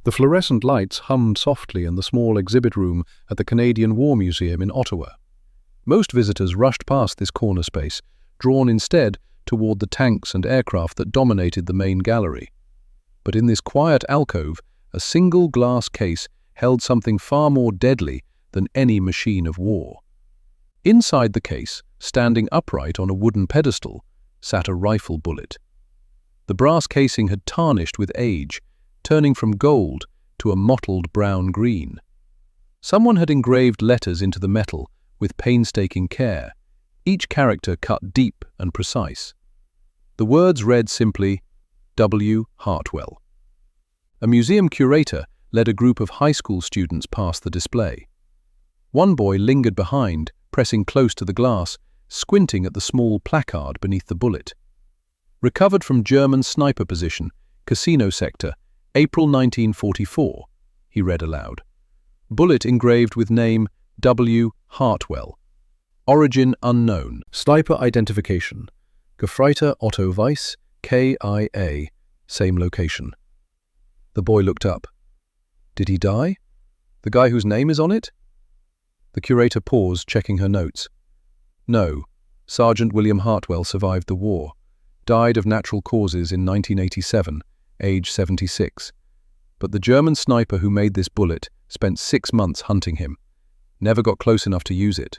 The fluorescent lights hummed softly in the small exhibit room at the Canadian War Museum in Ottawa. Most visitors rushed past this corner space, drawn instead toward the tanks and aircraft that dominated the main gallery. But in this quiet alcove, a single glass case held something far more deadly than any machine of war. Inside the case, standing upright on a wooden pedestal, sat a rifle bullet. The brass casing had tarnished with age, turning from gold to a mottled brown-green. Someone had engraved letters into the metal with painstaking care, each character cut deep and precise. The words read simply, W. Hartwell. A museum curator led a group of high school students past the display. One boy lingered behind, pressing close to the glass, squinting at the small placard beneath the bullet. Recovered from German sniper position, Casino Sector, April 1944, he read aloud. Bullet engraved with name W. Hartwell. Origin unknown. Sniper identification. Gefreiter Otto Weiss, KIA. Same location. The boy looked up. Did he die? The guy whose name is on it? The curator paused, checking her notes. No. Sergeant William Hartwell survived the war. Died of natural causes in 1987, age 76. But the German sniper who made this bullet spent 6 months hunting him. Never got close enough to use it.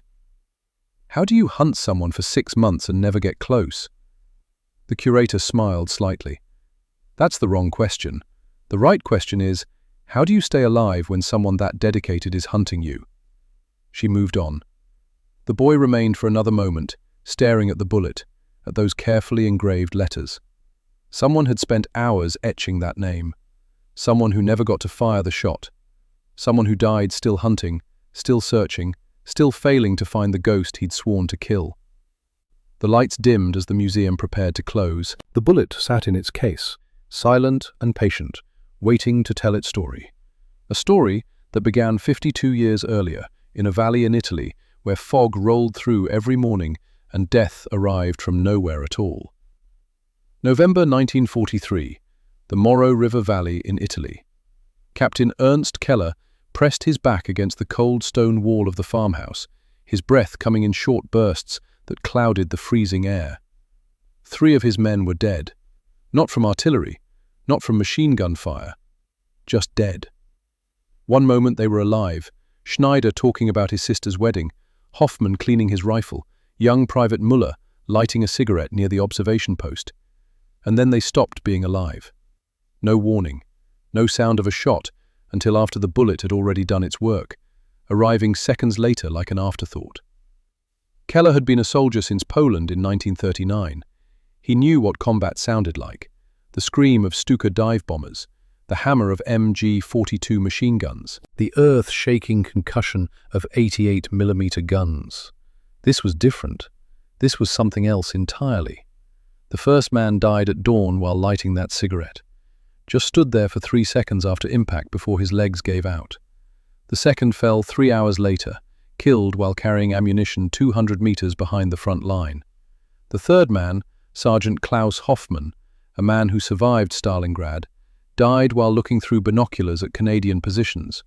How do you hunt someone for 6 months and never get close? The curator smiled slightly. That's the wrong question. The right question is, how do you stay alive when someone that dedicated is hunting you? She moved on. The boy remained for another moment, staring at the bullet, at those carefully engraved letters. Someone had spent hours etching that name. Someone who never got to fire the shot. Someone who died still hunting, still searching, still failing to find the ghost he'd sworn to kill. The lights dimmed as the museum prepared to close. The bullet sat in its case, silent and patient, waiting to tell its story. A story that began 52 years earlier, in a valley in Italy where fog rolled through every morning and death arrived from nowhere at all. November 1943, the Moro River Valley in Italy. Captain Ernst Keller pressed his back against the cold stone wall of the farmhouse, his breath coming in short bursts that clouded the freezing air. 3 of his men were dead, not from artillery, not from machine gun fire, just dead. One moment they were alive, Schneider talking about his sister's wedding, Hoffman cleaning his rifle, young Private Muller lighting a cigarette near the observation post. And then they stopped being alive. No warning, no sound of a shot until after the bullet had already done its work, arriving seconds later like an afterthought. Keller had been a soldier since Poland in 1939. He knew what combat sounded like, the scream of Stuka dive bombers, the hammer of MG-42 machine guns, the earth-shaking concussion of 88mm guns. This was different. This was something else entirely. The first man died at dawn while lighting that cigarette. Just stood there for 3 seconds after impact before his legs gave out. The second fell 3 hours later, killed while carrying ammunition 200 meters behind the front line. The third man, Sergeant Klaus Hoffmann, a man who survived Stalingrad, died while looking through binoculars at Canadian positions.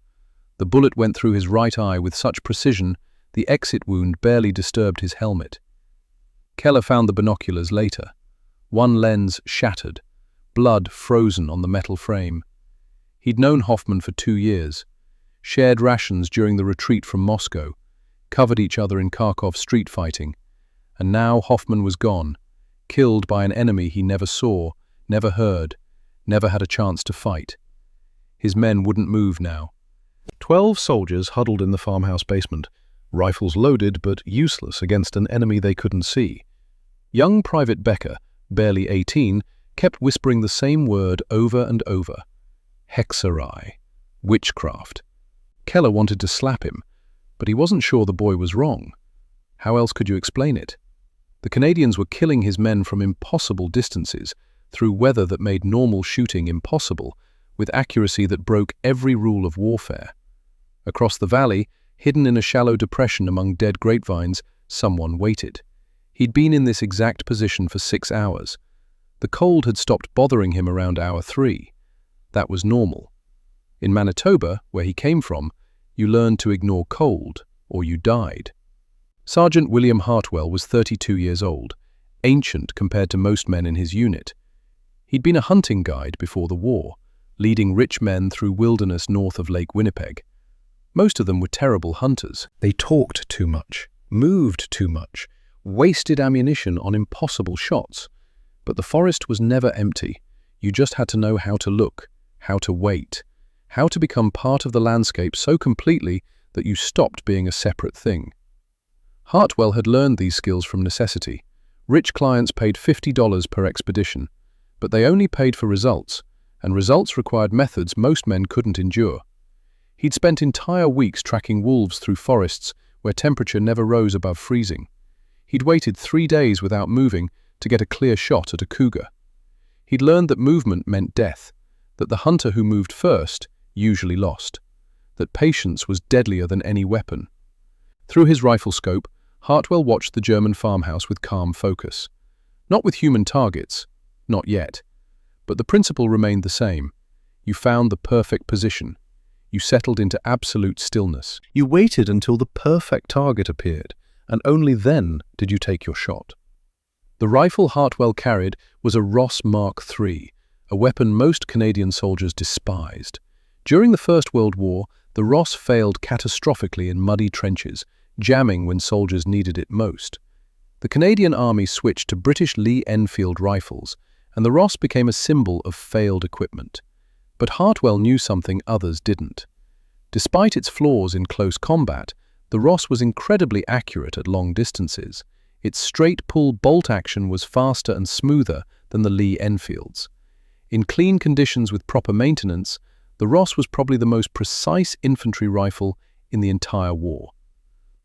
The bullet went through his right eye with such precision, the exit wound barely disturbed his helmet. Keller found the binoculars later. One lens shattered, blood frozen on the metal frame. He'd known Hoffmann for 2 years, shared rations during the retreat from Moscow, covered each other in Kharkov street fighting, and now Hoffmann was gone, killed by an enemy he never saw, never heard, never had a chance to fight. His men wouldn't move now. 12 soldiers huddled in the farmhouse basement, rifles loaded but useless against an enemy they couldn't see. Young Private Becker, barely 18, kept whispering the same word over and over. Hexerei. Witchcraft. Keller wanted to slap him, but he wasn't sure the boy was wrong. How else could you explain it? The Canadians were killing his men from impossible distances, through weather that made normal shooting impossible, with accuracy that broke every rule of warfare. Across the valley, hidden in a shallow depression among dead grapevines, someone waited. He'd been in this exact position for 6 hours. The cold had stopped bothering him around hour 3. That was normal. In Manitoba, where he came from, you learned to ignore cold, or you died. Sergeant William Hartwell was 32 years old, ancient compared to most men in his unit. He'd been a hunting guide before the war, leading rich men through wilderness north of Lake Winnipeg. Most of them were terrible hunters. They talked too much, moved too much, wasted ammunition on impossible shots. But the forest was never empty. You just had to know how to look, how to wait, how to become part of the landscape so completely that you stopped being a separate thing. Hartwell had learned these skills from necessity. Rich clients paid $50 per expedition, but they only paid for results, and results required methods most men couldn't endure. He'd spent entire weeks tracking wolves through forests where temperature never rose above freezing. He'd waited 3 days without moving to get a clear shot at a cougar. He'd learned that movement meant death, that the hunter who moved first usually lost, that patience was deadlier than any weapon. Through his rifle scope, Hartwell watched the German farmhouse with calm focus. Not with human targets, not yet. But the principle remained the same. You found the perfect position. You settled into absolute stillness. You waited until the perfect target appeared, and only then did you take your shot. The rifle Hartwell carried was a Ross Mark III, a weapon most Canadian soldiers despised. During the First World War, the Ross failed catastrophically in muddy trenches, jamming when soldiers needed it most. The Canadian Army switched to British Lee Enfield rifles, and the Ross became a symbol of failed equipment. But Hartwell knew something others didn't. Despite its flaws in close combat, the Ross was incredibly accurate at long distances. Its straight-pull bolt action was faster and smoother than the Lee Enfields. In clean conditions with proper maintenance, the Ross was probably the most precise infantry rifle in the entire war.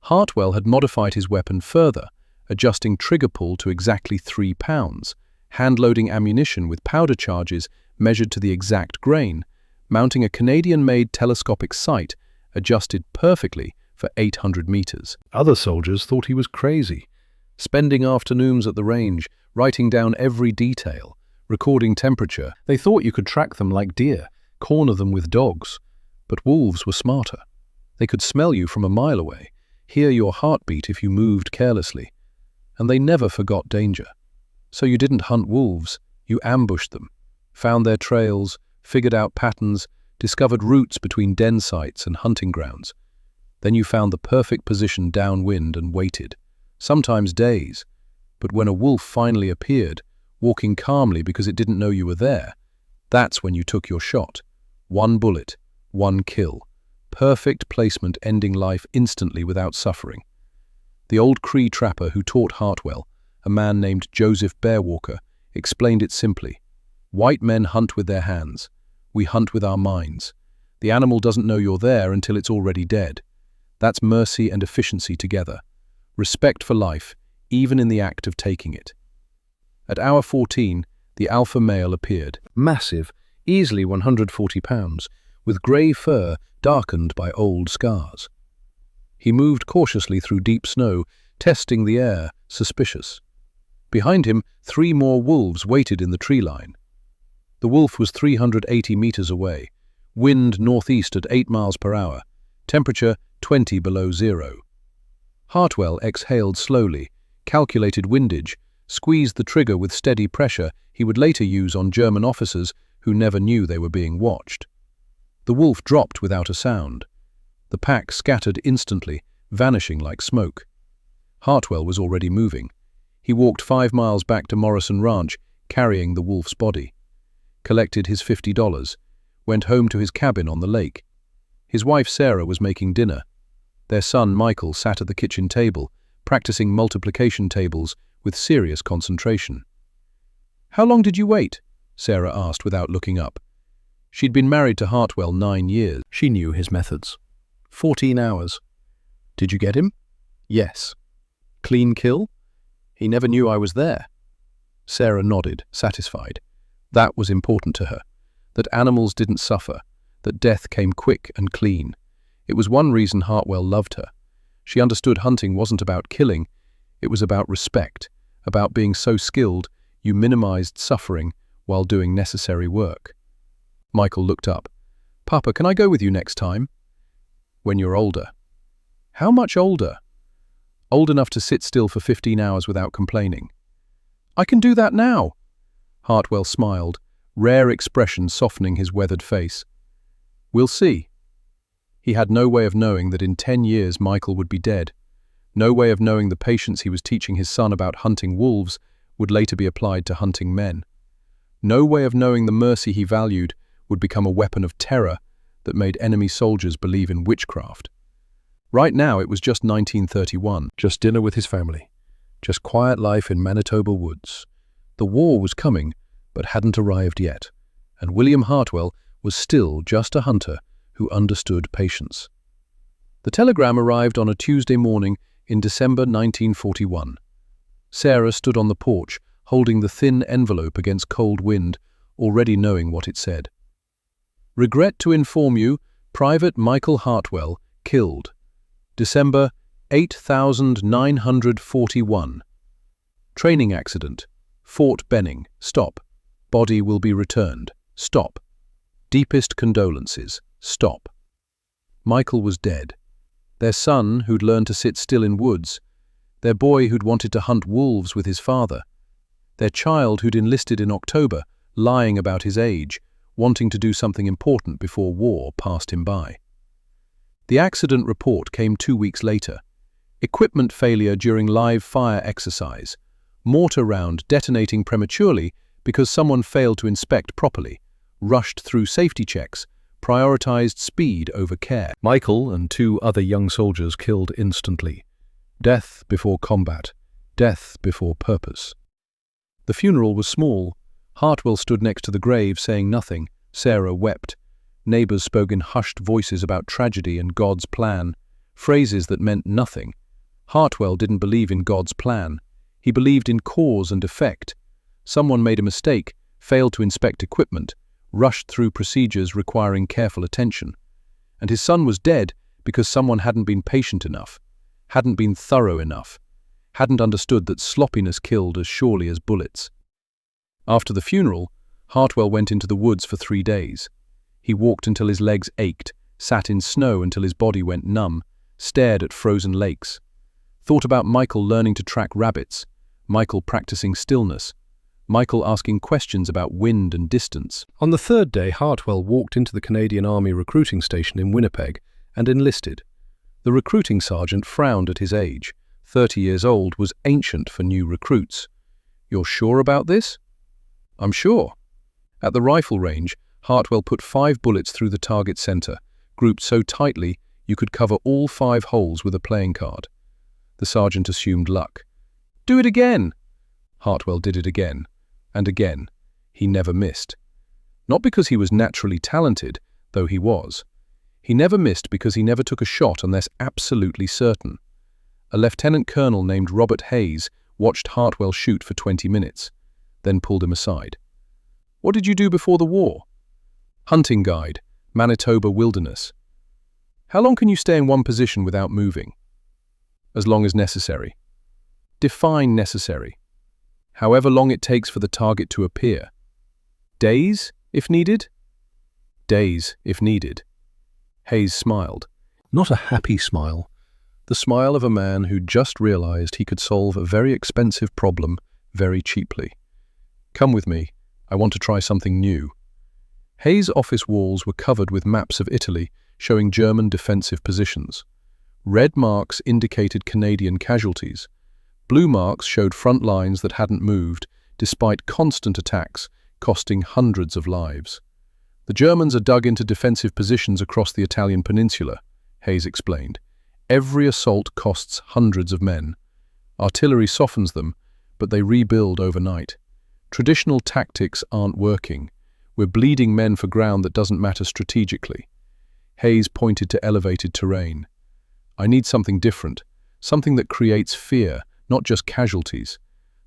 Hartwell had modified his weapon further, adjusting trigger pull to exactly 3 pounds, hand-loading ammunition with powder charges measured to the exact grain, mounting a Canadian-made telescopic sight adjusted perfectly for 800 meters. Other soldiers thought he was crazy, spending afternoons at the range, writing down every detail, recording temperature. They thought you could track them like deer, corner them with dogs. But wolves were smarter. They could smell you from a mile away, hear your heartbeat if you moved carelessly. And they never forgot danger. So you didn't hunt wolves, you ambushed them, found their trails, figured out patterns, discovered routes between den sites and hunting grounds. Then you found the perfect position downwind and waited, sometimes days. But when a wolf finally appeared, walking calmly because it didn't know you were there, that's when you took your shot. 1 bullet, 1 kill. Perfect placement ending life instantly without suffering. The old Cree trapper who taught Hartwell, a man named Joseph Bearwalker, explained it simply. White men hunt with their hands. We hunt with our minds. The animal doesn't know you're there until it's already dead. That's mercy and efficiency together. Respect for life, even in the act of taking it. At hour 14, the alpha male appeared. Massive, easily 140 pounds, with grey fur darkened by old scars. He moved cautiously through deep snow, testing the air, suspicious. Behind him, 3 more wolves waited in the tree line. The wolf was 380 meters away, wind northeast at 8 miles per hour, temperature 20 below zero. Hartwell exhaled slowly, calculated windage, squeezed the trigger with steady pressure he would later use on German officers who never knew they were being watched. The wolf dropped without a sound. The pack scattered instantly, vanishing like smoke. Hartwell was already moving. He walked 5 miles back to Morrison Ranch, carrying the wolf's body. Collected his $50, went home to his cabin on the lake. His wife Sarah was making dinner. Their son Michael sat at the kitchen table, practicing multiplication tables with serious concentration. "How long did you wait?" Sarah asked without looking up. She'd been married to Hartwell 9 years. She knew his methods. 14 hours. "Did you get him?" "Yes." "Clean kill?" "He never knew I was there." Sarah nodded, satisfied. That was important to her, that animals didn't suffer, that death came quick and clean. It was one reason Hartwell loved her. She understood hunting wasn't about killing, it was about respect, about being so skilled you minimized suffering while doing necessary work. Michael looked up. "Papa, can I go with you next time?" "When you're older." "How much older?" "Old enough to sit still for 15 hours without complaining." "I can do that now." Hartwell smiled, rare expression softening his weathered face. "We'll see." He had no way of knowing that in 10 years Michael would be dead. No way of knowing the patience he was teaching his son about hunting wolves would later be applied to hunting men. No way of knowing the mercy he valued would become a weapon of terror that made enemy soldiers believe in witchcraft. Right now it was just 1931, just dinner with his family, just quiet life in Manitoba woods. The war was coming, but hadn't arrived yet, and William Hartwell was still just a hunter who understood patience. The telegram arrived on a Tuesday morning in December 1941. Sarah stood on the porch, holding the thin envelope against cold wind, already knowing what it said. "Regret to inform you, Private Michael Hartwell, killed. December 8941. Training accident. Fort Benning. Stop. Body will be returned. Stop. Deepest condolences. Stop." Michael was dead. Their son, who'd learned to sit still in woods. Their boy who'd wanted to hunt wolves with his father. Their child who'd enlisted in October, lying about his age, wanting to do something important before war passed him by. The accident report came 2 weeks later. Equipment failure during live fire exercise. Mortar round detonating prematurely because someone failed to inspect properly, rushed through safety checks, prioritized speed over care. Michael and 2 other young soldiers killed instantly. Death before combat, death before purpose. The funeral was small. Hartwell stood next to the grave saying nothing. Sarah wept. Neighbors spoke in hushed voices about tragedy and God's plan, phrases that meant nothing. Hartwell didn't believe in God's plan. He believed in cause and effect. Someone made a mistake, failed to inspect equipment, rushed through procedures requiring careful attention. And his son was dead because someone hadn't been patient enough, hadn't been thorough enough, hadn't understood that sloppiness killed as surely as bullets. After the funeral, Hartwell went into the woods for 3 days. He walked until his legs ached, sat in snow until his body went numb, stared at frozen lakes, thought about Michael learning to track rabbits, Michael practicing stillness, Michael asking questions about wind and distance. On the 3rd day, Hartwell walked into the Canadian Army recruiting station in Winnipeg and enlisted. The recruiting sergeant frowned at his age. 30 years old was ancient for new recruits. "You're sure about this?" "I'm sure." At the rifle range, Hartwell put 5 bullets through the target center, grouped so tightly you could cover all 5 holes with a playing card. The sergeant assumed luck. "Do it again." Hartwell did it again. And again. He never missed. Not because he was naturally talented, though he was. He never missed because he never took a shot unless absolutely certain. A lieutenant colonel named Robert Hayes watched Hartwell shoot for 20 minutes, then pulled him aside. "What did you do before the war?" "Hunting guide, Manitoba wilderness." "How long can you stay in one position without moving?" "As long as necessary." "Define necessary." "However long it takes for the target to appear." "Days, if needed?" "Days, if needed." Hayes smiled. Not a happy smile. The smile of a man who just realized he could solve a very expensive problem very cheaply. "Come with me. I want to try something new." Hayes' office walls were covered with maps of Italy showing German defensive positions. Red marks indicated Canadian casualties. Blue marks showed front lines that hadn't moved, despite constant attacks, costing hundreds of lives. "The Germans are dug into defensive positions across the Italian peninsula," Hayes explained. "Every assault costs hundreds of men. Artillery softens them, but they rebuild overnight. Traditional tactics aren't working. We're bleeding men for ground that doesn't matter strategically." Hayes pointed to elevated terrain. "I need something different, something that creates fear, not just casualties,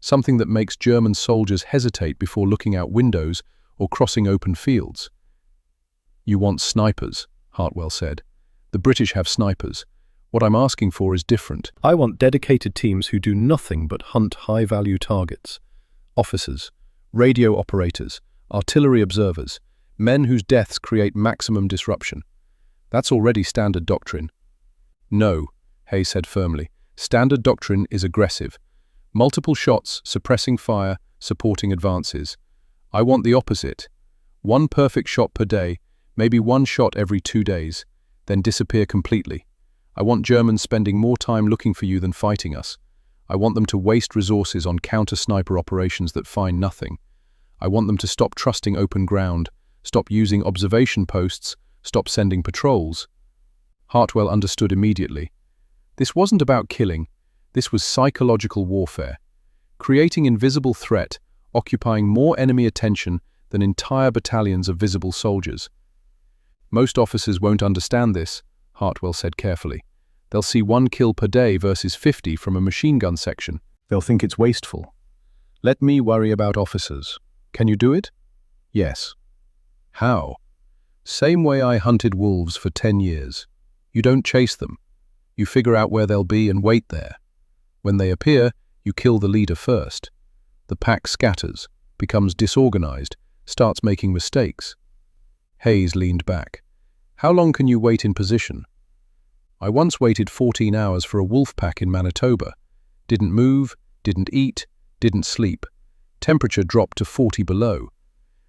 something that makes German soldiers hesitate before looking out windows or crossing open fields." "You want snipers," Hartwell said. "The British have snipers. What I'm asking for is different. I want dedicated teams who do nothing but hunt high-value targets. Officers, radio operators, artillery observers, Men whose deaths create maximum disruption. That's already standard doctrine. No, Hayes said firmly. Standard doctrine is aggressive. Multiple shots, suppressing fire, supporting advances. I want the opposite. One perfect shot per day, maybe one shot every 2 days, then disappear completely. I want Germans spending more time looking for you than fighting us. I want them to waste resources on counter-sniper operations that find nothing. I want them to stop trusting open ground, stop using observation posts, stop sending patrols. Hartwell understood immediately. This wasn't about killing, this was psychological warfare, creating invisible threat, occupying more enemy attention than entire battalions of visible soldiers. Most officers won't understand this, Hartwell said carefully. They'll see 1 kill per day versus 50 from a machine gun section. They'll think it's wasteful. Let me worry about officers. Can you do it? Yes. How? Same way I hunted wolves for 10 years. You don't chase them. You figure out where they'll be and wait there. When they appear, you kill the leader first. The pack scatters, becomes disorganized, starts making mistakes. Hayes leaned back. How long can you wait in position? I once waited 14 hours for a wolf pack in Manitoba. Didn't move, didn't eat, didn't sleep. Temperature dropped to 40 below.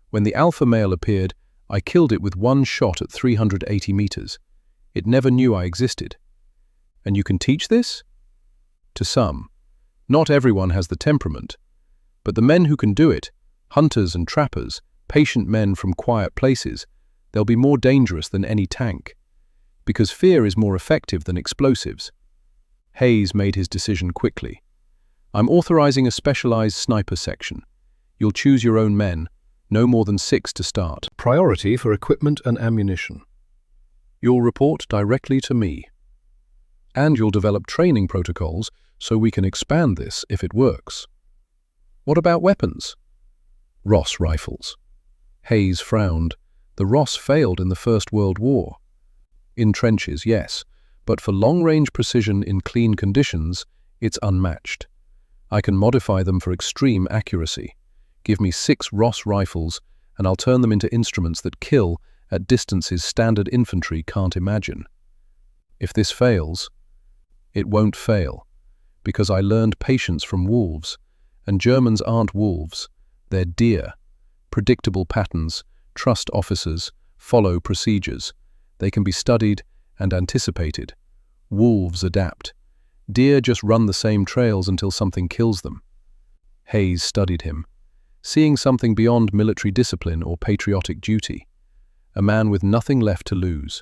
When the alpha male appeared, I killed it with 1 shot at 380 meters. It never knew I existed. And you can teach this? To some. Not everyone has the temperament. But the men who can do it, hunters and trappers, patient men from quiet places, they'll be more dangerous than any tank. Because fear is more effective than explosives. Hayes made his decision quickly. I'm authorizing a specialized sniper section. You'll choose your own men, no more than 6 to start. Priority for equipment and ammunition. You'll report directly to me. And you'll develop training protocols so we can expand this if it works. What about weapons? Ross rifles. Hayes frowned. The Ross failed in the First World War. In trenches, yes, but for long-range precision in clean conditions, it's unmatched. I can modify them for extreme accuracy. Give me 6 Ross rifles, and I'll turn them into instruments that kill at distances standard infantry can't imagine. If this fails, it won't fail, because I learned patience from wolves, and Germans aren't wolves, they're deer. Predictable patterns, trust officers, follow procedures. They can be studied and anticipated. Wolves adapt. Deer just run the same trails until something kills them. Hayes studied him, seeing something beyond military discipline or patriotic duty. A man with nothing left to lose.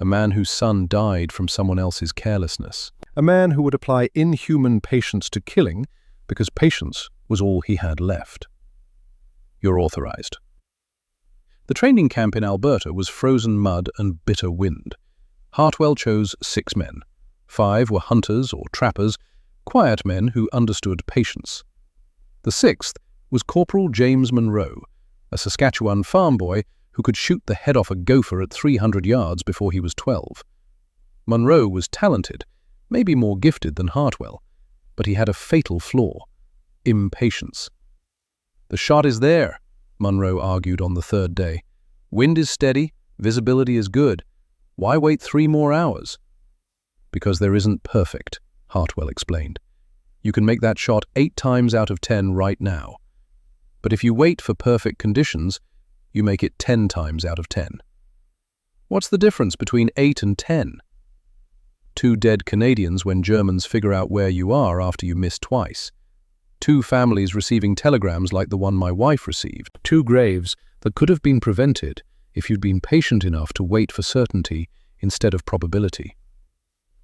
A man whose son died from someone else's carelessness. A man who would apply inhuman patience to killing because patience was all he had left. You're authorized. The training camp in Alberta was frozen mud and bitter wind. Hartwell chose 6 men. 5 were hunters or trappers, quiet men who understood patience. The 6th was Corporal James Monroe, a Saskatchewan farm boy who could shoot the head off a gopher at 300 yards before he was 12. Monroe was talented, maybe more gifted than Hartwell, but he had a fatal flaw: impatience. The shot is there, Monroe argued on the 3rd day. Wind is steady, visibility is good. Why wait 3 more hours? Because there isn't perfect, Hartwell explained. You can make that shot 8 times out of 10 right now. But if you wait for perfect conditions, you make it 10 times out of 10. What's the difference between 8 and 10? 2 dead Canadians when Germans figure out where you are after you miss twice. 2 families receiving telegrams like the one my wife received. 2 graves that could have been prevented if you'd been patient enough to wait for certainty instead of probability.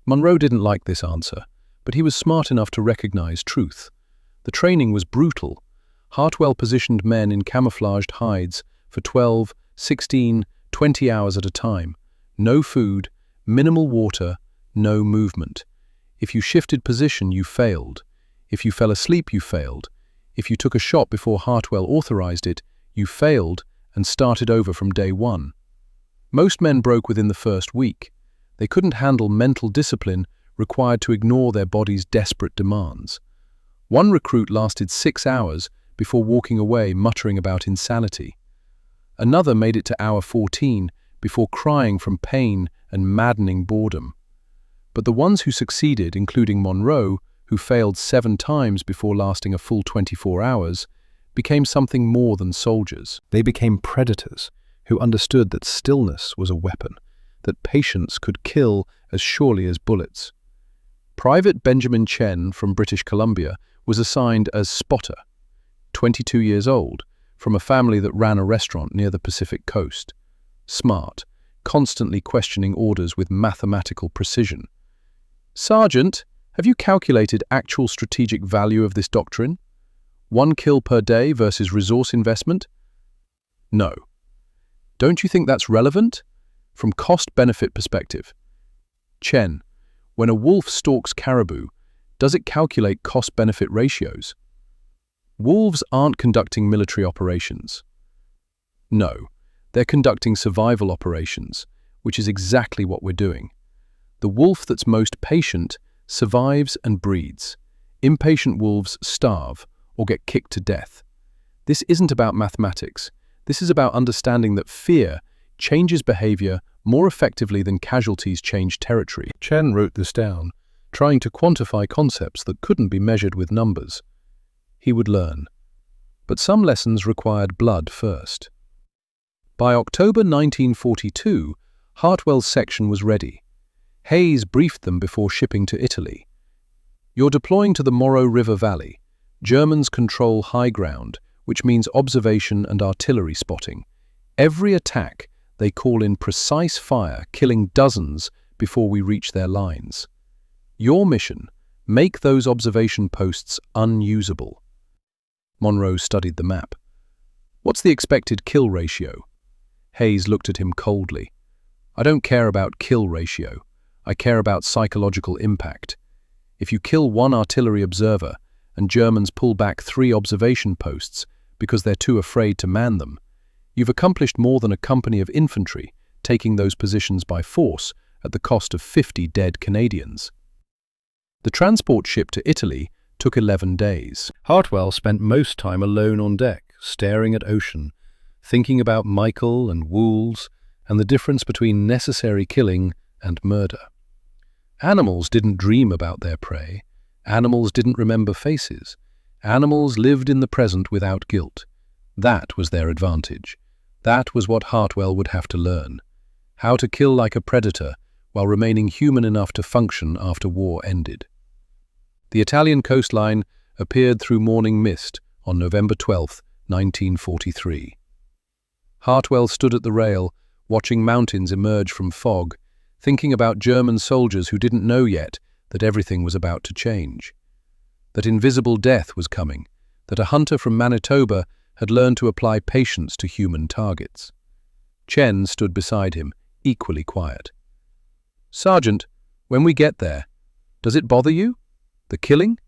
Monroe didn't like this answer, but he was smart enough to recognize truth. The training was brutal. Hartwell positioned men in camouflaged hides for 12, 16, 20 hours at a time. No food, minimal water, no movement. If you shifted position, you failed. If you fell asleep, you failed. If you took a shot before Hartwell authorized it, you failed and started over from day 1. Most men broke within the first week. They couldn't handle mental discipline required to ignore their body's desperate demands. One recruit lasted 6 hours before walking away muttering about insanity. Another made it to hour 14 before crying from pain and maddening boredom. But the ones who succeeded, including Monroe, who failed 7 times before lasting a full 24 hours, became something more than soldiers. They became predators who understood that stillness was a weapon, that patience could kill as surely as bullets. Private Benjamin Chen from British Columbia was assigned as spotter, 22 years old, from a family that ran a restaurant near the Pacific coast. Smart, constantly questioning orders with mathematical precision. "Sergeant, have you calculated actual strategic value of this doctrine? 1 kill per day versus resource investment?" "No." "Don't you think that's relevant? From cost-benefit perspective." "Chen, when a wolf stalks caribou, does it calculate cost-benefit ratios?" "Wolves aren't conducting military operations." "No, they're conducting survival operations, which is exactly what we're doing. The wolf that's most patient survives and breeds. Impatient wolves starve or get kicked to death. This isn't about mathematics. This is about understanding that fear changes behavior more effectively than casualties change territory." Chen wrote this down, trying to quantify concepts that couldn't be measured with numbers. He would learn. But some lessons required blood first. By October 1942, Hartwell's section was ready. Hayes briefed them before shipping to Italy. "You're deploying to the Moro River Valley. Germans control high ground, which means observation and artillery spotting. Every attack, they call in precise fire, killing dozens before we reach their lines. Your mission, make those observation posts unusable." Monroe studied the map. "What's the expected kill ratio?" Hayes looked at him coldly. "I don't care about kill ratio. I care about psychological impact. If you kill 1 artillery observer and Germans pull back 3 observation posts because they're too afraid to man them, you've accomplished more than a company of infantry taking those positions by force at the cost of 50 dead Canadians." The transport ship to Italy took 11 days. Hartwell spent most time alone on deck, staring at ocean, thinking about Michael and wolves and the difference between necessary killing and murder. Animals didn't dream about their prey. Animals didn't remember faces. Animals lived in the present without guilt. That was their advantage. That was what Hartwell would have to learn. How to kill like a predator while remaining human enough to function after war ended. The Italian coastline appeared through morning mist on November 12, 1943. Hartwell stood at the rail, watching mountains emerge from fog, thinking about German soldiers who didn't know yet that everything was about to change. That invisible death was coming, that a hunter from Manitoba had learned to apply patience to human targets. Chen stood beside him, equally quiet. "Sergeant, when we get there, does it bother you? The killing?"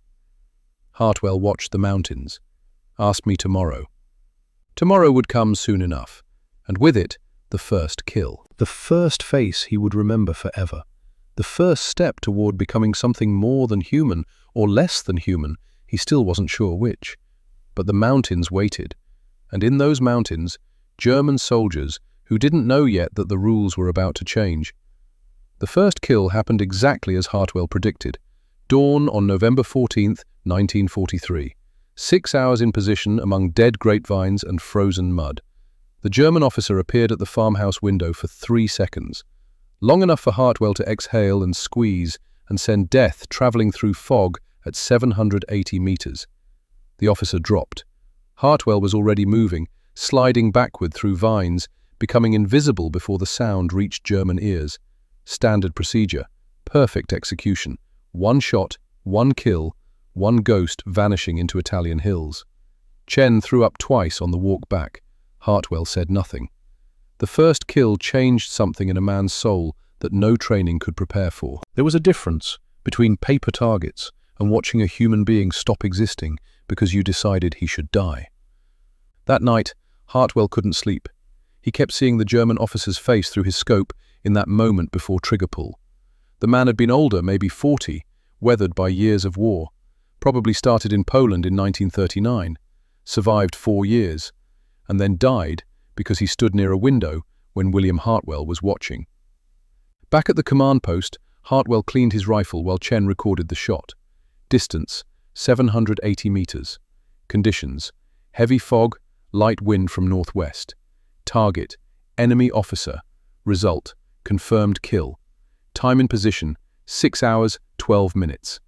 Hartwell watched the mountains. "Ask me tomorrow." Tomorrow would come soon enough, and with it, the first kill. The first face he would remember forever. The first step toward becoming something more than human, or less than human, he still wasn't sure which. But the mountains waited, and in those mountains, German soldiers who didn't know yet that the rules were about to change. The first kill happened exactly as Hartwell predicted. Dawn on November 14, 1943. 6 hours in position among dead grapevines and frozen mud. The German officer appeared at the farmhouse window for 3 seconds, long enough for Hartwell to exhale and squeeze and send death traveling through fog at 780 meters. The officer dropped. Hartwell was already moving, sliding backward through vines, becoming invisible before the sound reached German ears. Standard procedure. Perfect execution. 1 shot, 1 kill, 1 ghost vanishing into Italian hills. Chen threw up twice on the walk back. Hartwell said nothing. The first kill changed something in a man's soul that no training could prepare for. There was a difference between paper targets and watching a human being stop existing because you decided he should die. That night, Hartwell couldn't sleep. He kept seeing the German officer's face through his scope in that moment before trigger pull. The man had been older, maybe 40, weathered by years of war, probably started in Poland in 1939, survived 4 years, and then died because he stood near a window when William Hartwell was watching. Back at the command post, Hartwell cleaned his rifle while Chen recorded the shot. Distance, 780 meters. Conditions, heavy fog, light wind from northwest. Target, enemy officer. Result, confirmed kill. Time in position, 6 hours, 12 minutes.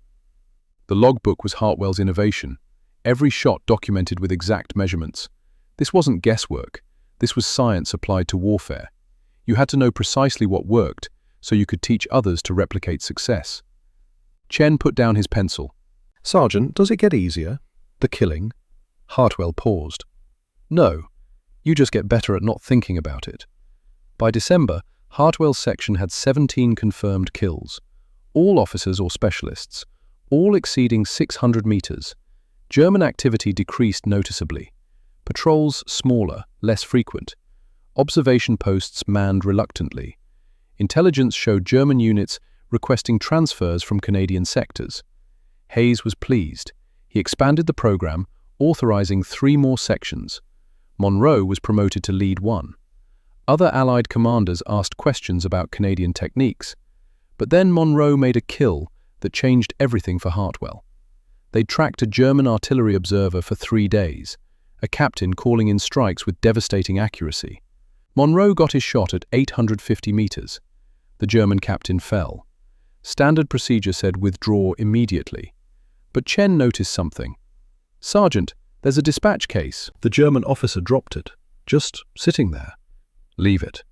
The logbook was Hartwell's innovation. Every shot documented with exact measurements. This wasn't guesswork. This was science applied to warfare. You had to know precisely what worked, so you could teach others to replicate success. Chen put down his pencil. Sergeant, does it get easier? The killing? Hartwell paused. No, you just get better at not thinking about it. By December, Hartwell's section had 17 confirmed kills. All officers or specialists, all exceeding 600 meters. German activity decreased noticeably. Patrols smaller, less frequent. Observation posts manned reluctantly. Intelligence showed German units requesting transfers from Canadian sectors. Hayes was pleased. He expanded the program, authorizing 3 more sections. Monroe was promoted to lead 1. Other Allied commanders asked questions about Canadian techniques. But then Monroe made a kill that changed everything for Hartwell. They tracked a German artillery observer for 3 days, a captain calling in strikes with devastating accuracy. Monroe got his shot at 850 meters. The German captain fell. Standard procedure said withdraw immediately. But Chen noticed something. Sergeant, there's a dispatch case. The German officer dropped it, just sitting there. Leave it.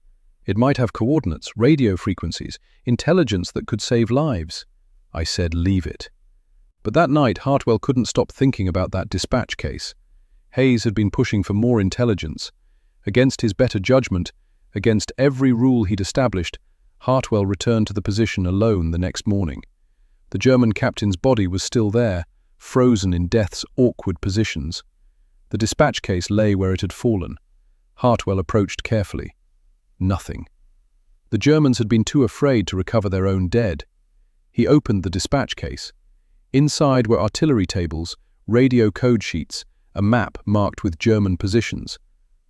It might have coordinates, radio frequencies, intelligence that could save lives. I said leave it. But that night, Hartwell couldn't stop thinking about that dispatch case. Hayes had been pushing for more intelligence. Against his better judgment, against every rule he'd established, Hartwell returned to the position alone the next morning. The German captain's body was still there, frozen in death's awkward positions. The dispatch case lay where it had fallen. Hartwell approached carefully. Nothing. The Germans had been too afraid to recover their own dead. He opened the dispatch case. Inside were artillery tables, radio code sheets, a map marked with German positions.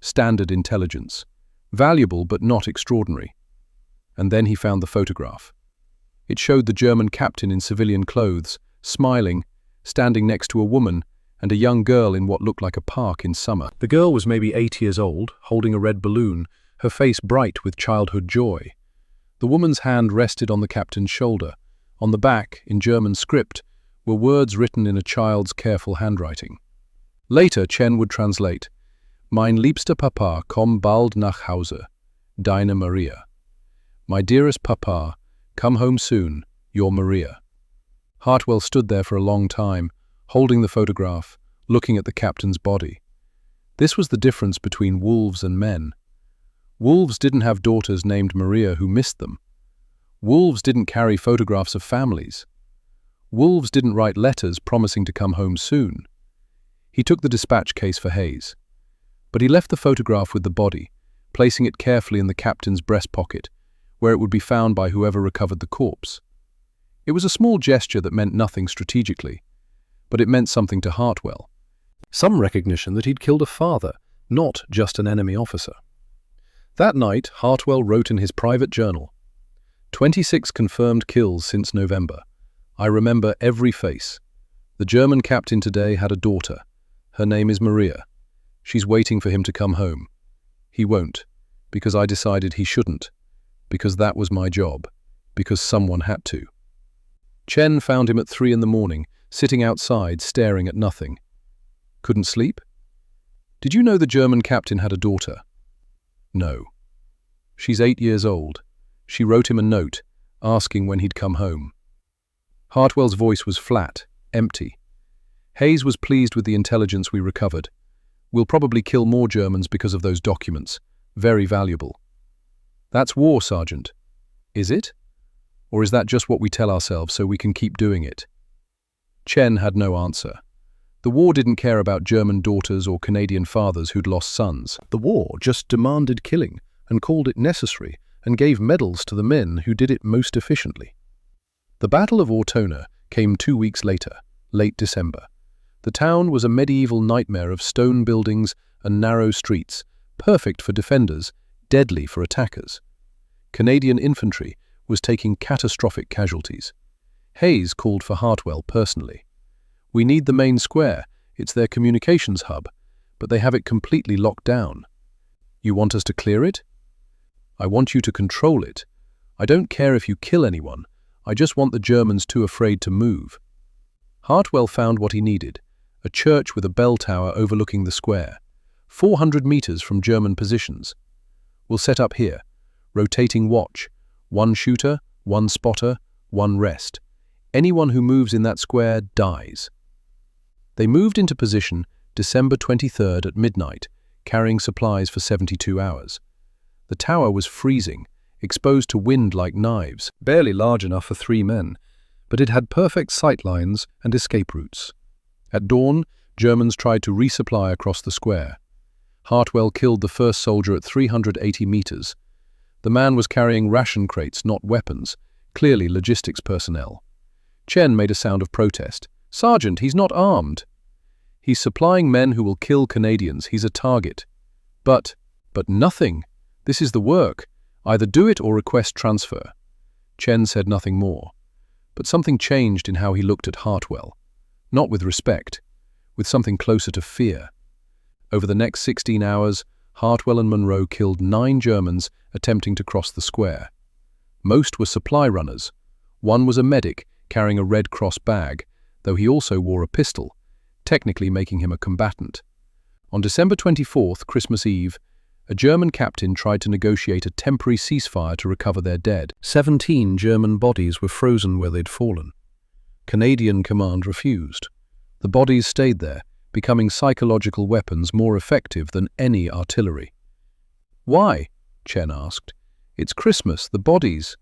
Standard intelligence. Valuable but not extraordinary. And then he found the photograph. It showed the German captain in civilian clothes, smiling, standing next to a woman and a young girl in what looked like a park in summer. The girl was maybe 8 years old, holding a red balloon, her face bright with childhood joy. The woman's hand rested on the captain's shoulder. On the back, in German script, were words written in a child's careful handwriting. Later, Chen would translate, Mein liebster Papa, komm bald nach Hause, deine Maria. My dearest Papa, come home soon, your Maria. Hartwell stood there for a long time, holding the photograph, looking at the captain's body. This was the difference between wolves and men. Wolves didn't have daughters named Maria who missed them. Wolves didn't carry photographs of families. Wolves didn't write letters promising to come home soon. He took the dispatch case for Hayes. But he left the photograph with the body, placing it carefully in the captain's breast pocket, where it would be found by whoever recovered the corpse. It was a small gesture that meant nothing strategically, but it meant something to Hartwell. Some recognition that he'd killed a father, not just an enemy officer. That night, Hartwell wrote in his private journal, 26 confirmed kills since November. I remember every face. The German captain today had a daughter. Her name is Maria. She's waiting for him to come home. He won't, because I decided he shouldn't, because that was my job, because someone had to. Chen found him at 3 in the morning, sitting outside, staring at nothing. Couldn't sleep? Did you know the German captain had a daughter? No. She's 8 years old. She wrote him a note, asking when he'd come home. Hartwell's voice was flat, empty. Hayes was pleased with the intelligence we recovered. We'll probably kill more Germans because of those documents. Very valuable. That's war, Sergeant. Is it? Or is that just what we tell ourselves so we can keep doing it? Chen had no answer. The war didn't care about German daughters or Canadian fathers who'd lost sons. The war just demanded killing and called it necessary and gave medals to the men who did it most efficiently. The Battle of Ortona came 2 weeks later, late December. The town was a medieval nightmare of stone buildings and narrow streets, perfect for defenders, deadly for attackers. Canadian infantry was taking catastrophic casualties. Hayes called for Hartwell personally. "We need the main square, it's their communications hub, but they have it completely locked down. You want us to clear it? I want you to control it. I don't care if you kill anyone, I just want the Germans too afraid to move." Hartwell found what he needed, a church with a bell tower overlooking the square, 400 meters from German positions. "We'll set up here, rotating watch, one shooter, one spotter, one rest. Anyone who moves in that square dies." They moved into position December 23rd at midnight, carrying supplies for 72 hours. The tower was freezing, exposed to wind like knives, barely large enough for 3 men, but it had perfect sight lines and escape routes. At dawn, Germans tried to resupply across the square. Hartwell killed the first soldier at 380 meters. The man was carrying ration crates, not weapons, clearly logistics personnel. Chen made a sound of protest. "Sergeant, he's not armed." "He's supplying men who will kill Canadians. He's a target." But nothing. This is the work. Either do it or request transfer." Chen said nothing more. But something changed in how he looked at Hartwell. Not with respect, with something closer to fear. Over the next 16 hours, Hartwell and Monroe killed 9 Germans attempting to cross the square. Most were supply runners. One was a medic carrying a Red Cross bag, though he also wore a pistol, technically making him a combatant. On December 24th, Christmas Eve, a German captain tried to negotiate a temporary ceasefire to recover their dead. 17 German bodies were frozen where they'd fallen. Canadian command refused. The bodies stayed there, becoming psychological weapons more effective than any artillery. "Why?" Chen asked. "It's Christmas, the bodies."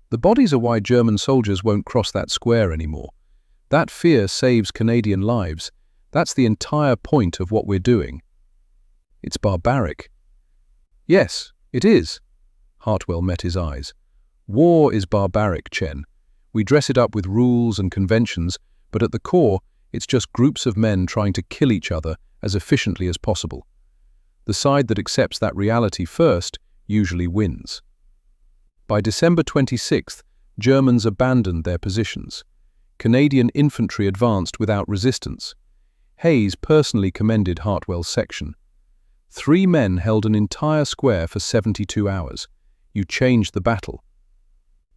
"The bodies are why German soldiers won't cross that square anymore. That fear saves Canadian lives. That's the entire point of what we're doing." "It's barbaric." "Yes, it is." Hartwell met his eyes. "War is barbaric, Chen. We dress it up with rules and conventions, but at the core, it's just groups of men trying to kill each other as efficiently as possible. The side that accepts that reality first usually wins." By December 26th, Germans abandoned their positions. Canadian infantry advanced without resistance. Hayes personally commended Hartwell's section. 3 men held an entire square for 72 hours. You changed the battle.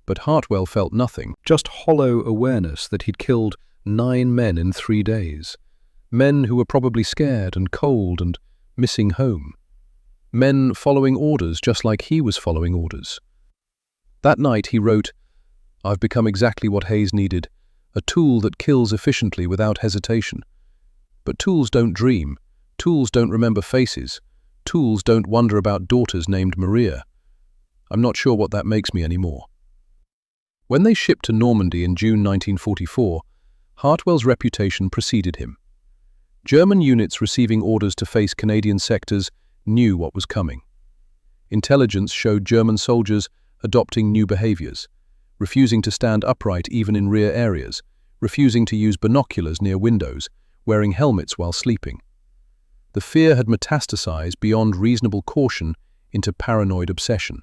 But Hartwell felt nothing, just hollow awareness that he'd killed 9 men in 3 days. Men who were probably scared and cold and missing home. Men following orders just like he was following orders. That night he wrote, "I've become exactly what Hayes needed, a tool that kills efficiently without hesitation. But tools don't dream. Tools don't remember faces. Tools don't wonder about daughters named Maria. I'm not sure what that makes me anymore." When they shipped to Normandy in June 1944, Hartwell's reputation preceded him. German units receiving orders to face Canadian sectors knew what was coming. Intelligence showed German soldiers adopting new behaviors, refusing to stand upright even in rear areas, refusing to use binoculars near windows, wearing helmets while sleeping. The fear had metastasized beyond reasonable caution into paranoid obsession.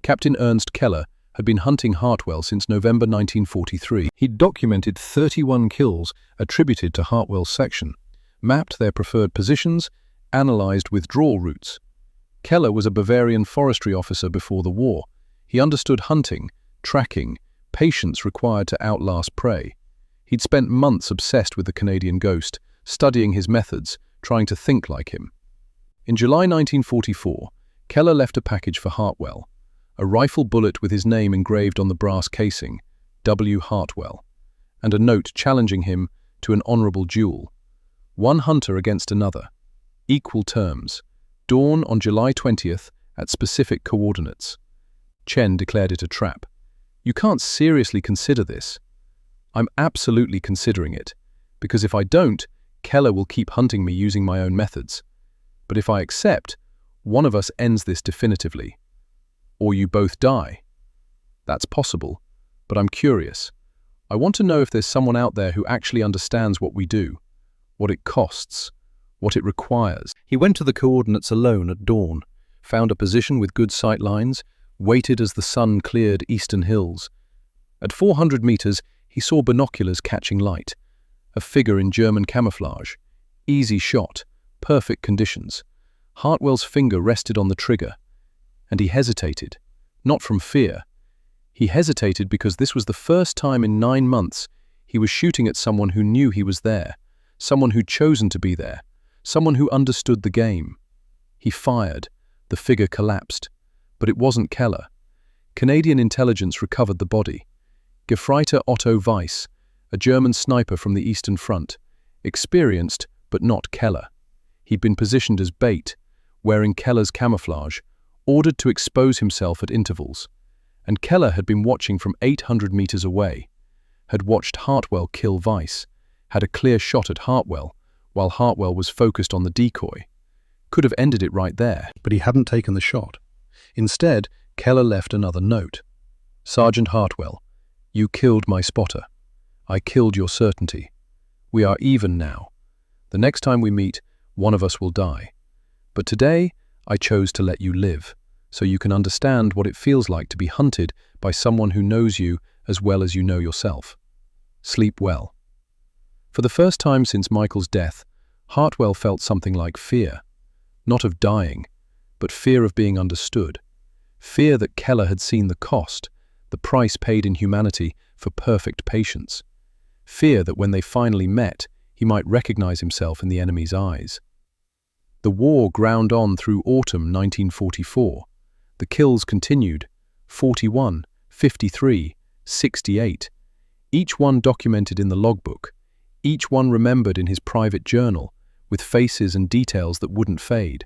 Captain Ernst Keller had been hunting Hartwell since November 1943. He'd documented 31 kills attributed to Hartwell's section, mapped their preferred positions, analyzed withdrawal routes. Keller was a Bavarian forestry officer before the war. He understood hunting, tracking, patience required to outlast prey. He'd spent months obsessed with the Canadian ghost, studying his methods, trying to think like him. In July 1944, Keller left a package for Hartwell, a rifle bullet with his name engraved on the brass casing, W. Hartwell, and a note challenging him to an honorable duel. One hunter against another. Equal terms. Dawn on July 20th at specific coordinates. Chen declared it a trap. "You can't seriously consider this." "I'm absolutely considering it, because if I don't, Keller will keep hunting me using my own methods. But if I accept, one of us ends this definitively. Or you both die." "That's possible, but I'm curious. I want to know if there's someone out there who actually understands what we do, what it costs, what it requires. He went to the coordinates alone at dawn, found a position with good sight lines, waited as the sun cleared eastern hills. At 400 meters, he saw binoculars catching light. A figure in German camouflage. Easy shot, perfect conditions. Hartwell's finger rested on the trigger, and he hesitated, not from fear. He hesitated because this was the first time in 9 months he was shooting at someone who knew he was there, someone who'd chosen to be there, someone who understood the game. He fired. The figure collapsed. But it wasn't Keller. Canadian intelligence recovered the body. Gefreiter Otto Weiss, a German sniper from the Eastern Front, experienced but not Keller. He'd been positioned as bait, wearing Keller's camouflage, ordered to expose himself at intervals. And Keller had been watching from 800 meters away, had watched Hartwell kill Weiss, had a clear shot at Hartwell, while Hartwell was focused on the decoy. Could have ended it right there, but he hadn't taken the shot. Instead, Keller left another note. Sergeant Hartwell, you killed my spotter. I killed your certainty. We are even now. The next time we meet, one of us will die. But today, I chose to let you live, so you can understand what it feels like to be hunted by someone who knows you as well as you know yourself. Sleep well. For the first time since Michael's death, Hartwell felt something like fear. Not of dying, but fear of being understood. Fear that Keller had seen the cost, the price paid in humanity for perfect patience. Fear that when they finally met, he might recognize himself in the enemy's eyes. The war ground on through autumn 1944. The kills continued, 41, 53, 68. Each one documented in the logbook, each one remembered in his private journal, with faces and details that wouldn't fade.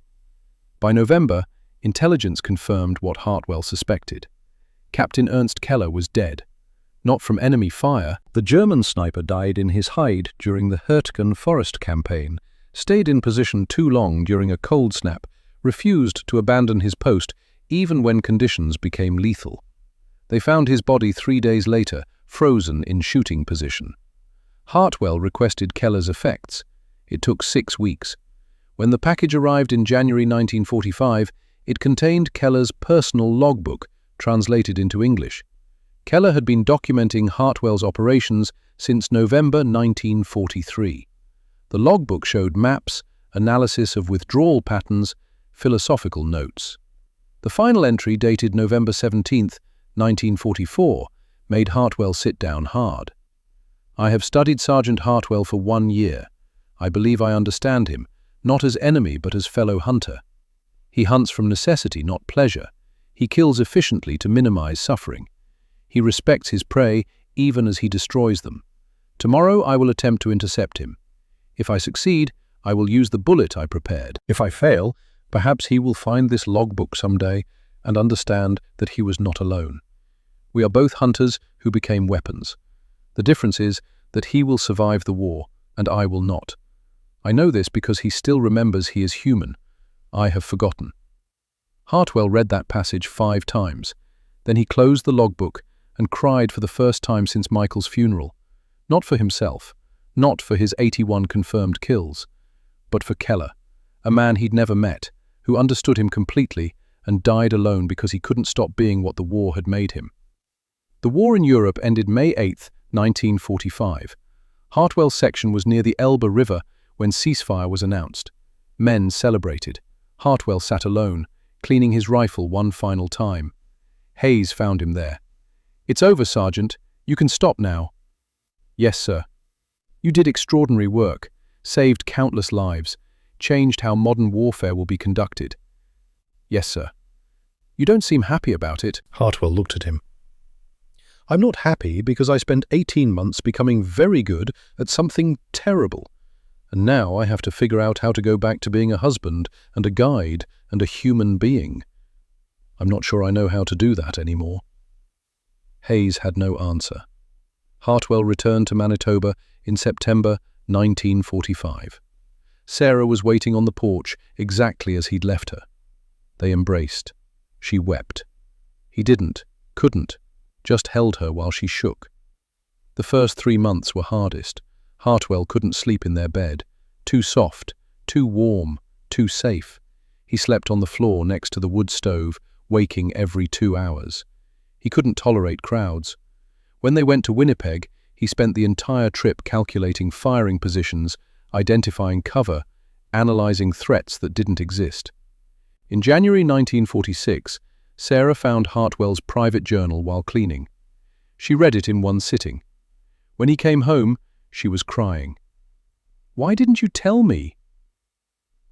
By November, intelligence confirmed what Hartwell suspected. Captain Ernst Keller was dead. Not from enemy fire. The German sniper died in his hide during the Hurtgen forest campaign, stayed in position too long during a cold snap, refused to abandon his post even when conditions became lethal. They found his body 3 days later, frozen in shooting position. Hartwell requested Keller's effects. It took 6 weeks. When the package arrived in January 1945, it contained Keller's personal logbook, translated into English. Keller had been documenting Hartwell's operations since November 1943. The logbook showed maps, analysis of withdrawal patterns, philosophical notes. The final entry, dated November 17, 1944, made Hartwell sit down hard. I have studied Sergeant Hartwell for 1 year. I believe I understand him, not as enemy but as fellow hunter. He hunts from necessity, not pleasure. He kills efficiently to minimize suffering. He respects his prey even as he destroys them. Tomorrow I will attempt to intercept him. If I succeed, I will use the bullet I prepared. If I fail, perhaps he will find this logbook someday and understand that he was not alone. We are both hunters who became weapons. The difference is that he will survive the war, and I will not. I know this because he still remembers he is human. I have forgotten. Hartwell read that passage 5 times. Then he closed the logbook and cried for the first time since Michael's funeral. Not for himself, not for his 81 confirmed kills, but for Keller, a man he'd never met, who understood him completely and died alone because he couldn't stop being what the war had made him. The war in Europe ended May 8, 1945. Hartwell's section was near the Elbe River when ceasefire was announced. Men celebrated. Hartwell sat alone, cleaning his rifle one final time. Hayes found him there. "It's over, Sergeant. You can stop now." "Yes, sir." "You did extraordinary work, saved countless lives, changed how modern warfare will be conducted." "Yes, sir." "You don't seem happy about it." Hartwell looked at him. "I'm not happy because I spent 18 months becoming very good at something terrible. And now I have to figure out how to go back to being a husband and a guide and a human being. I'm not sure I know how to do that anymore." Hayes had no answer. Hartwell returned to Manitoba in September 1945. Sarah was waiting on the porch exactly as he'd left her. They embraced. She wept. He didn't, couldn't, just held her while she shook. The first 3 months were hardest. Hartwell couldn't sleep in their bed. Too soft, Too warm, too safe. He slept on the floor next to the wood stove, waking every 2 hours. He couldn't tolerate crowds. When they went to Winnipeg, he spent the entire trip calculating firing positions, identifying cover, analyzing threats that didn't exist. In January 1946, Sarah found Hartwell's private journal while cleaning. She read it in one sitting. When he came home, she was crying. "Why didn't you tell me?"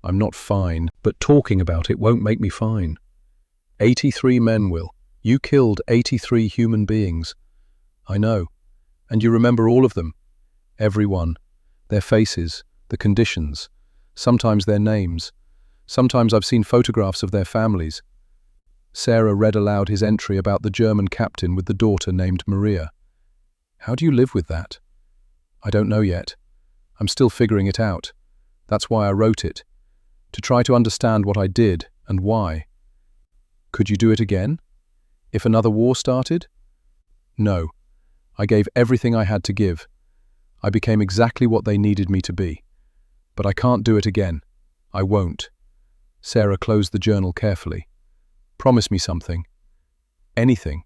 "I'm not fine, but talking about it won't make me fine. 83 men, Will. You killed 83 human beings." "I know. And you remember all of them. Every one. Their faces, the conditions, sometimes their names. Sometimes I've seen photographs of their families." Sarah read aloud his entry about the German captain with the daughter named Maria. "How do you live with that?" "I don't know yet. I'm still figuring it out. That's why I wrote it. To try to understand what I did and why." "Could you do it again? If another war started?" "No. I gave everything I had to give. I became exactly what they needed me to be. But I can't do it again. I won't." Sarah closed the journal carefully. "Promise me something." "Anything.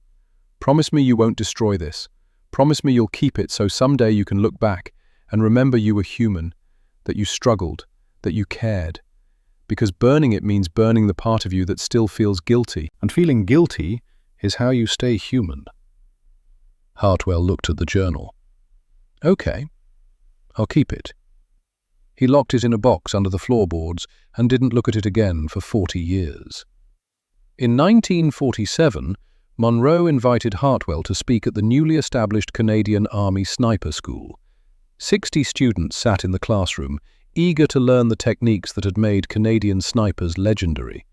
Promise me you won't destroy this. Promise me you'll keep it so someday you can look back and remember you were human, that you struggled, that you cared. Because burning it means burning the part of you that still feels guilty, and feeling guilty is how you stay human." Hartwell looked at the journal. "Okay, I'll keep it." He locked it in a box under the floorboards and didn't look at it again for 40 years. In 1947, Monroe invited Hartwell to speak at the newly established Canadian Army Sniper School. 60 students sat in the classroom, eager to learn the techniques that had made Canadian snipers legendary.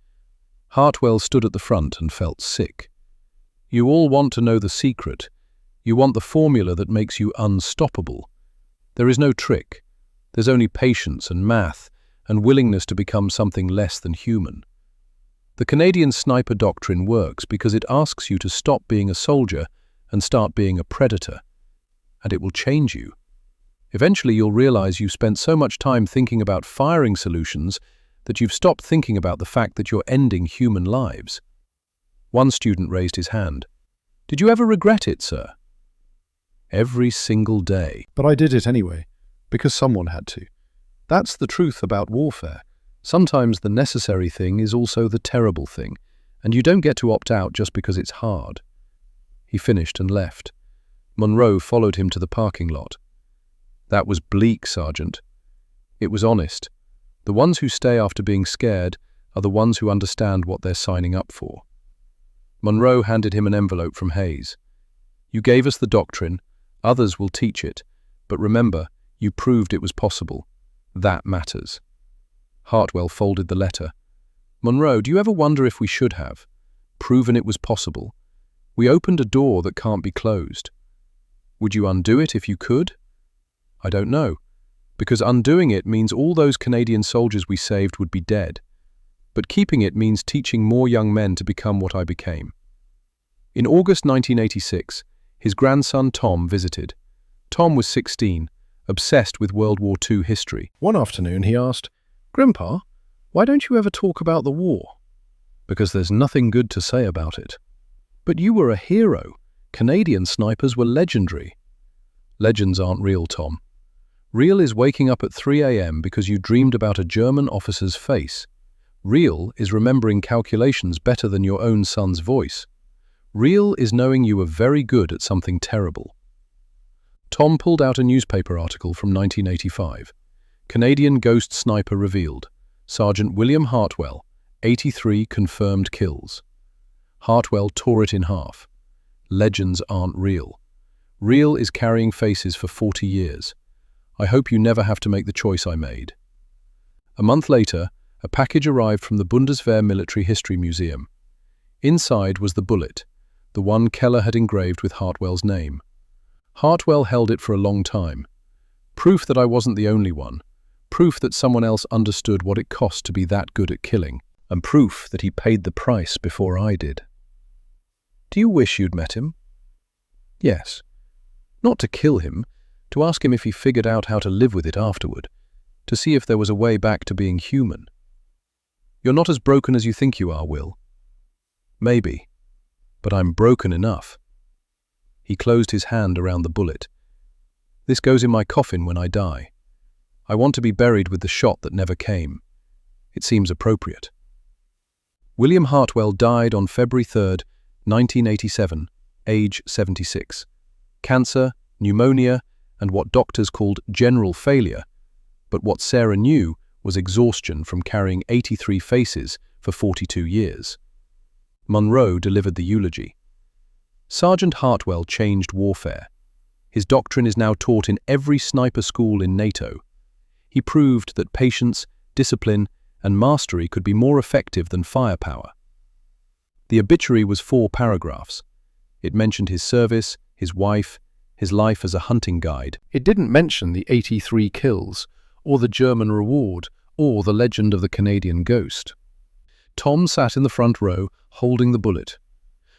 Hartwell stood at the front and felt sick. "You all want to know the secret. You want the formula that makes you unstoppable. There is no trick. There's only patience and math and willingness to become something less than human. The Canadian sniper doctrine works because it asks you to stop being a soldier and start being a predator. And it will change you. Eventually you'll realize you've spent so much time thinking about firing solutions that you've stopped thinking about the fact that you're ending human lives." One student raised his hand. "Did you ever regret it, sir?" "Every single day. But I did it anyway, because someone had to. That's the truth about warfare. Sometimes the necessary thing is also the terrible thing, and you don't get to opt out just because it's hard." He finished and left. Monroe followed him to the parking lot. "That was bleak, Sergeant. It was honest. The ones who stay after being scared are the ones who understand what they're signing up for." Monroe handed him an envelope from Hayes. "You gave us the doctrine. Others will teach it. But remember, you proved it was possible. That matters." Hartwell folded the letter. "Monroe, do you ever wonder if we should have proven it was possible? We opened a door that can't be closed. Would you undo it if you could?" "I don't know, because undoing it means all those Canadian soldiers we saved would be dead. But keeping it means teaching more young men to become what I became." In August 1986, his grandson Tom visited. Tom was 16, obsessed with World War II history. One afternoon he asked, "Grandpa, why don't you ever talk about the war?" "Because there's nothing good to say about it." "But you were a hero. Canadian snipers were legendary." "Legends aren't real, Tom. Real is waking up at 3 a.m. because you dreamed about a German officer's face. Real is remembering calculations better than your own son's voice. Real is knowing you were very good at something terrible." Tom pulled out a newspaper article from 1985. Canadian ghost sniper revealed. Sergeant William Hartwell, 83 confirmed kills. Hartwell tore it in half. Legends aren't real. Real is carrying faces for 40 years. I hope you never have to make the choice I made. A month later, a package arrived from the Bundeswehr Military History Museum. Inside was the bullet, the one Keller had engraved with Hartwell's name. Hartwell held it for a long time. Proof that I wasn't the only one. Proof that someone else understood what it cost to be that good at killing. And proof that he paid the price before I did. "Do you wish you'd met him?" "Yes. Not to kill him, to ask him if he figured out how to live with it afterward. to see if there was a way back to being human. You're not as broken as you think you are, Will. Maybe, but I'm broken enough. He closed his hand around the bullet. This goes in my coffin when I die. I want to be buried with the shot that never came. It seems appropriate. William Hartwell died on February 3rd, 1987, age 76. Cancer, pneumonia, and what doctors called general failure, but what Sarah knew was exhaustion from carrying 83 faces for 42 years. Monroe delivered the eulogy. Sergeant Hartwell changed warfare. His doctrine is now taught in every sniper school in NATO. He proved that patience, discipline, and mastery could be more effective than firepower. The obituary was 4 paragraphs. It mentioned his service, his wife, his life as a hunting guide. It didn't mention the 83 kills, or the German reward, or the legend of the Canadian ghost. Tom sat in the front row, holding the bullet.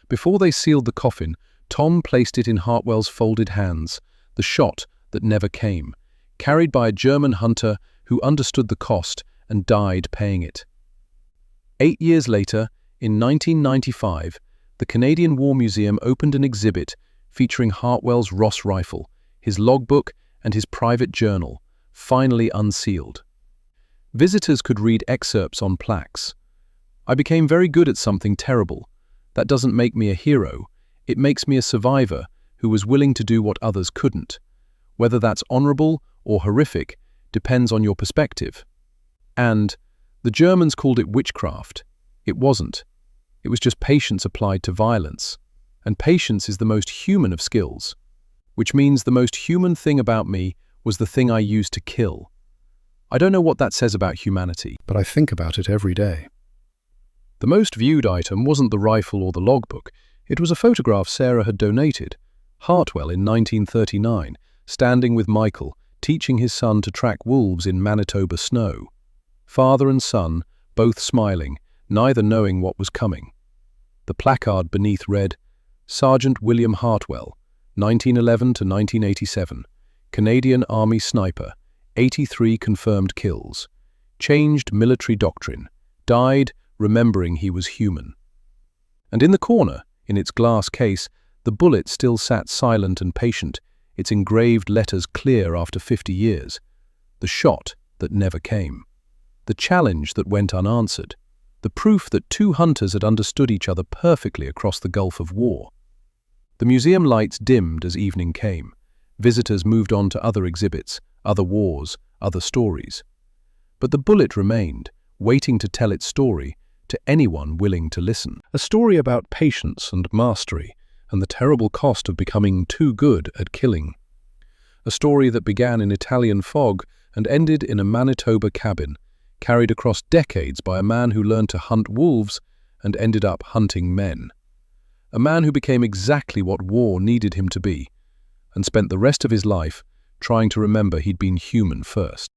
Before they sealed the coffin, Tom placed it in Hartwell's folded hands, the shot that never came, carried by a German hunter who understood the cost and died paying it. 8 years later, in 1995, the Canadian War Museum opened an exhibit featuring Hartwell's Ross rifle, his logbook, and his private journal, finally unsealed. Visitors could read excerpts on plaques. I became very good at something terrible. That doesn't make me a hero. It makes me a survivor who was willing to do what others couldn't. Whether that's honorable or horrific depends on your perspective. And the Germans called it witchcraft. It wasn't. It was just patience applied to violence. And patience is the most human of skills, which means the most human thing about me was the thing I used to kill. I don't know what that says about humanity, but I think about it every day. The most viewed item wasn't the rifle or the logbook. It was a photograph Sarah had donated. Hartwell in 1939, standing with Michael, teaching his son to track wolves in Manitoba snow. Father and son, both smiling, neither knowing what was coming. The placard beneath read, Sergeant William Hartwell, 1911 to 1987, Canadian Army sniper, 83 confirmed kills, changed military doctrine, died remembering he was human. And in the corner, in its glass case, the bullet still sat silent and patient, its engraved letters clear after 50 years. The shot that never came. The challenge that went unanswered. The proof that 2 hunters had understood each other perfectly across the Gulf of War. The museum lights dimmed as evening came. Visitors moved on to other exhibits, other wars, other stories. But the bullet remained, waiting to tell its story to anyone willing to listen. A story about patience and mastery, and the terrible cost of becoming too good at killing. A story that began in Italian fog and ended in a Manitoba cabin, carried across decades by a man who learned to hunt wolves and ended up hunting men. A man who became exactly what war needed him to be, and spent the rest of his life trying to remember he'd been human first.